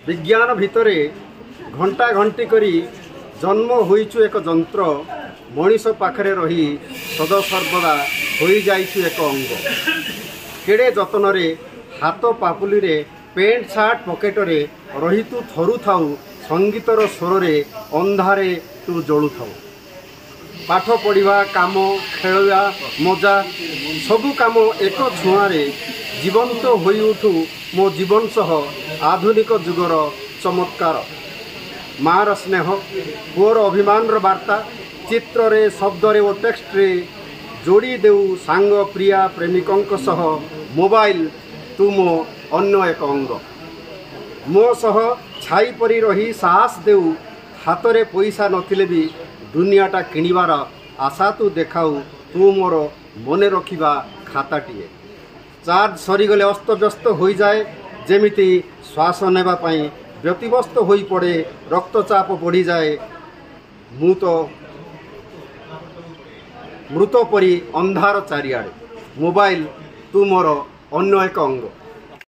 विज्ञान भितरे घंटा घंटी करी जन्म होइछु एक जंत्र मनीष पाखरे रही सदासर्वदा हो जाइछु एक अंग केड़े जतन रे हाथ पापुली रे पेंट सार्ट पकेट रे रही तू थरु थाउ संगीतर स्वर रे अंधारे तू जलु थाउ पाठ पढ़ा काम खेलवा मजा सबु काम एक छुआरे जीवंत होई उठू मो जीवन सह आधुनिक जुगर चमत्कार मार स्नेह पुअर अभिमान वार्ता चित्र रे शब्द रे ओ टेक्स्ट रे जोड़ी देऊ सांग प्रिया प्रेमिकों सह मोबाइल तू मो अन्य एक अंग मो सह छाई परी रही साहस देऊ हाथ रे पैसा नथिले भी दुनियाटा किणवार आशा तू देखाऊ तू मोर मने रखिबा खाताटीए चार्ज सरीगले अस्तव्यस्त हो जाए जेमिति श्वास नेबा पई व्यतिव्यस्त हो पड़े रक्तचाप बढ़ी जाए मु तो मृत परी अंधार चारिआडे मोबाइल तू मोर अन्य एक अंग।